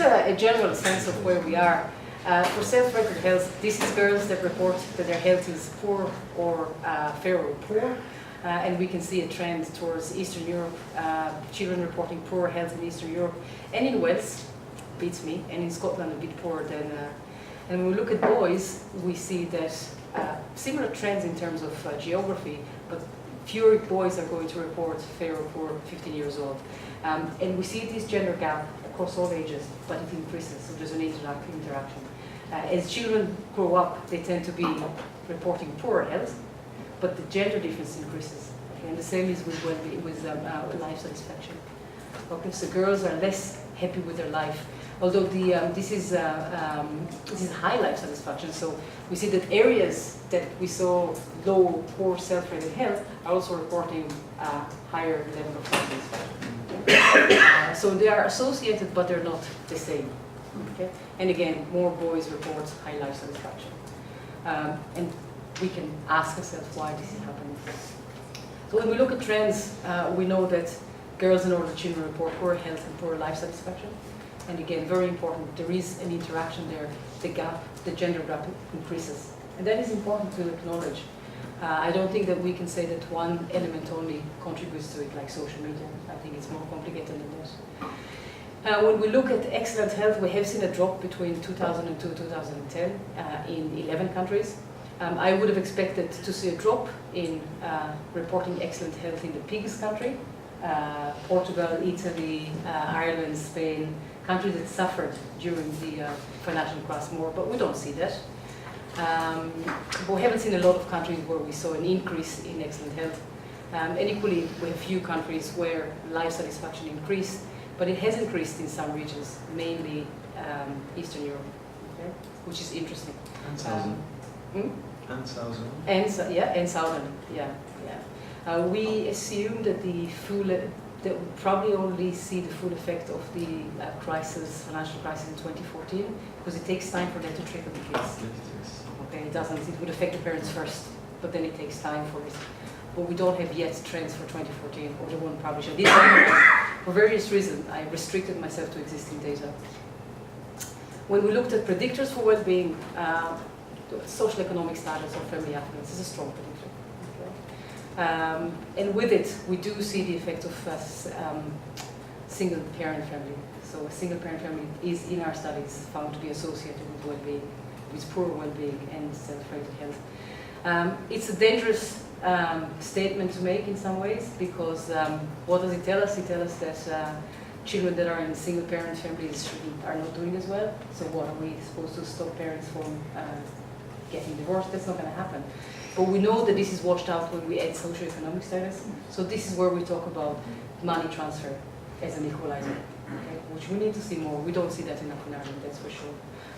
just a general sense of where we are. For self-record health, this is girls that report that their health is poor or fair or poor. And we can see a trend towards Eastern Europe, children reporting poor health in Eastern Europe. And in Wales, beats me, and in Scotland a bit poorer than... and when we look at boys, we see that similar trends in terms of geography, but fewer boys are going to report fair or poor 15 years old. And we see this gender gap across all ages, but it increases, so there's an interaction. As children grow up, they tend to be reporting poorer health, but the gender difference increases. Okay? And the same is with life satisfaction. Okay, so girls are less happy with their life, although this is high life satisfaction. So we see that areas that we saw low, poor self-rated health are also reporting higher level of satisfaction. So they are associated, but they're not the same. Okay? And again, more boys report high life satisfaction. And we can ask ourselves why this is happening. So when we look at trends, we know that girls and older children report poor health and poor life satisfaction. And again, very important, there is an interaction there. The gap, the gender gap increases. And that is important to acknowledge. I don't think that we can say that one element only contributes to it, like social media. I think it's more complicated than that. When we look at excellent health, we have seen a drop between 2002 and 2010 in 11 countries. I would have expected to see a drop in reporting excellent health in the biggest country, Portugal, Italy, Ireland, Spain, countries that suffered during the financial crisis more, but we don't see that. But we haven't seen a lot of countries where we saw an increase in excellent health. And equally, we have few countries where life satisfaction increased, but it has increased in some regions, mainly Eastern Europe, okay? Which is interesting. And Southern. And Southern. And Southern, yeah. We assume that that we probably only see the full effect of the financial crisis in 2014, because it takes time for that to trickle the kids. Okay, it would affect the parents first, but then it takes time for it. But we don't have yet trends for 2014, or the one published. For various reasons, I restricted myself to existing data. When we looked at predictors for well-being, social economic status or family affluence is a strong predictor. And with it, we do see the effect of single-parent family. So a single-parent family is, in our studies, found to be associated with well-being, with poor well-being and self-rated health. It's a dangerous statement to make in some ways, because what does it tell us? It tells us that children that are in single-parent families are not doing as well. So what, are we supposed to stop parents from getting divorced? That's not going to happen. But we know that this is washed out when we add socioeconomic status. So this is where we talk about money transfer as an equalizer, okay? Which we need to see more. We don't see that enough in Ireland, that's for sure.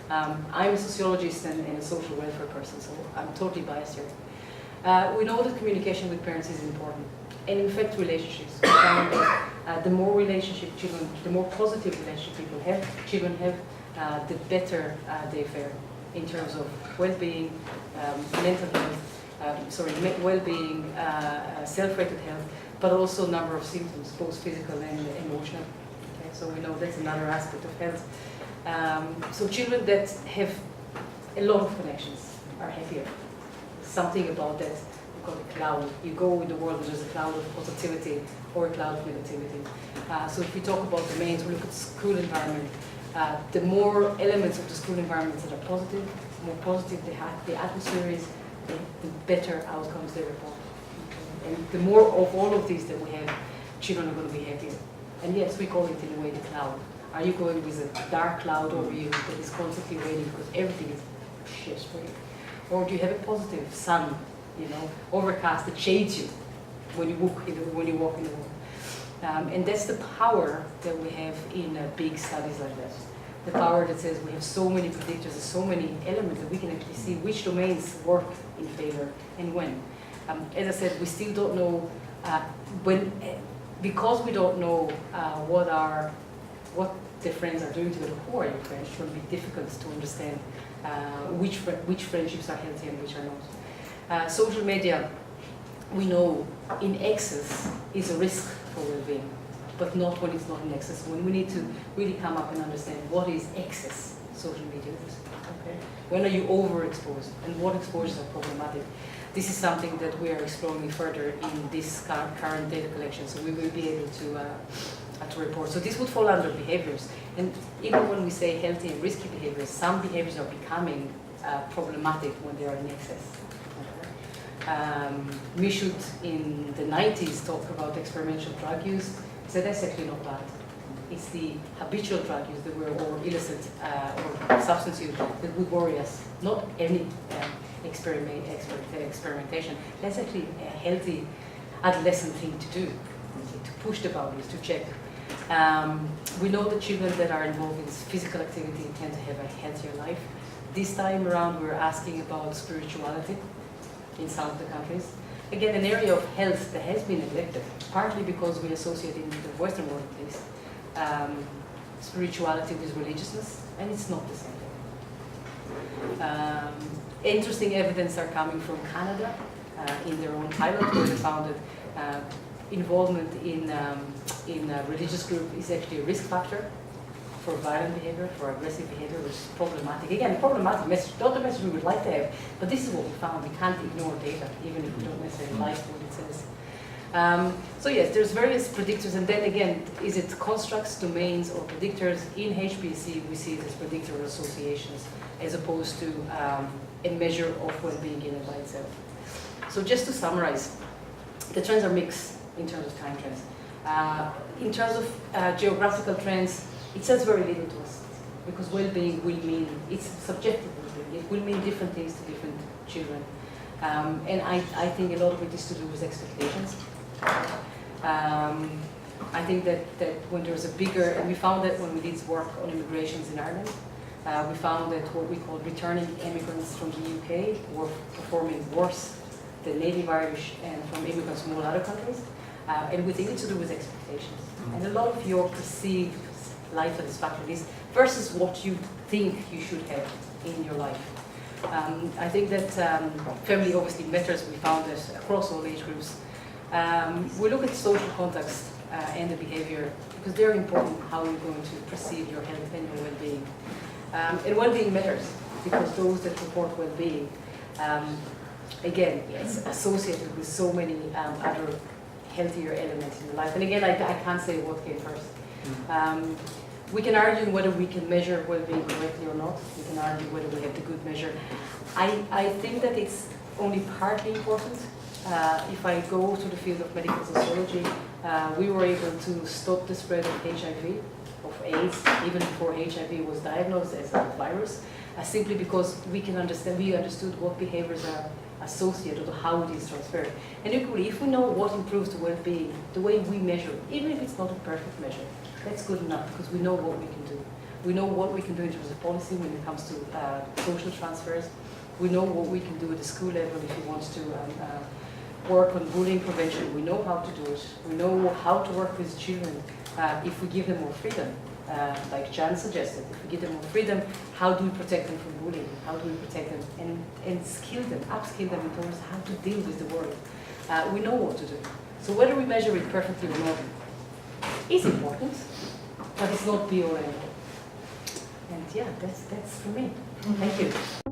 I'm a sociologist and a social welfare person, so I'm totally biased here. We know that communication with parents is important, and in fact relationships. We found that the more the more positive relationship children have, the better they fare in terms of well-being, mental health, well-being, self-rated health, but also number of symptoms, both physical and emotional. Okay? So we know that's another aspect of health. So children that have a lot of connections are happier. Something about that, we call it cloud. You go in the world and there's a cloud of positivity or a cloud of negativity. So if we talk about domains, we look at school environment. The more elements of the school environments that are positive, the more positive the atmosphere is, the better outcomes they report. Okay? And the more of all of these that we have, children are going to be happier. And yes, we call it in a way the cloud. Are you going with a dark cloud over you that is constantly raining because everything is shit for you? Or do you have a positive sun, overcast that shades you when you walk in the world? And that's the power that we have in big studies like that. The power that says we have so many predictors, so many elements that we can actually see which domains work in favor and when. As I said, we still don't know because we don't know what the friends are doing to the core of French. It will be difficult to understand which friendships are healthy and which are not. Social media, we know in excess is a risk for well-being. but not when it's not in excess. When we need to really come up and understand what is excess social media use. Okay? When are you overexposed, and what exposures are problematic? This is something that we are exploring further in this current data collection, so we will be able to report. So this would fall under behaviors. And even when we say healthy and risky behaviors, some behaviors are becoming problematic when they are in excess. Michal in the 90s talked about experimental drug use, so that's actually not bad. It's the habitual drug use that we're, or illicit or substance use that would worry us, not any experimentation. That's actually a healthy adolescent thing to do, to push the boundaries, to check. We know that children that are involved in physical activity tend to have a healthier life. This time around we're asking about spirituality in some of the countries. Again, an area of health that has been neglected, partly because we associate in the Western world at least, spirituality with religiousness, and it's not the same thing. Interesting evidence are coming from Canada in their own pilot, where they found that involvement in a religious group is actually a risk factor for violent behavior, for aggressive behavior, which is problematic. Again, problematic message, not the message we would like to have, but this is what we found. We can't ignore data, even if we don't necessarily like what it says. So yes, there's various predictors, and then again, is it constructs, domains, or predictors? In HBSC, we see it as predictor associations, as opposed to a measure of well-being in and by itself. So just to summarize, the trends are mixed in terms of time trends. In terms of geographical trends, it says very little to us, because well-being will mean, it's subjective well-being, it will mean different things to different children. And I think a lot of it is to do with expectations. I think that when there's a bigger, and we found that when we did work on immigrations in Ireland, we found that what we call returning immigrants from the UK were performing worse than native Irish and from immigrants from all other countries. And we think it's to do with expectations. And a lot of your perceived life satisfaction is versus what you think you should have in your life. I think that family obviously matters. We found that across all age groups. We look at social context and the behavior, because they're important how you're going to perceive your health and your well-being. And well-being matters, because those that report well-being, again, it's associated with so many other healthier elements in your life. And again, I can't say what came first. We can argue whether we can measure well-being correctly or not. We can argue whether we have the good measure. I think that it's only partly important. If I go to the field of medical sociology, we were able to stop the spread of HIV, of AIDS, even before HIV was diagnosed as a virus, simply because we understood what behaviors are associated or how it is transferred. And equally, if we know what improves the well-being, the way we measure, even if it's not a perfect measure, that's good enough, because we know what we can do. We know what we can do in terms of policy when it comes to social transfers. We know what we can do at the school level if we want to work on bullying prevention. We know how to do it. We know how to work with children if we give them more freedom. Like Jan suggested, if we give them more freedom, how do we protect them from bullying? How do we protect them and skill them, upskill them in terms of how to deal with the world? We know what to do. So whether we measure it perfectly or not is important, but it's not be all and all. And yeah, that's for me. Thank you.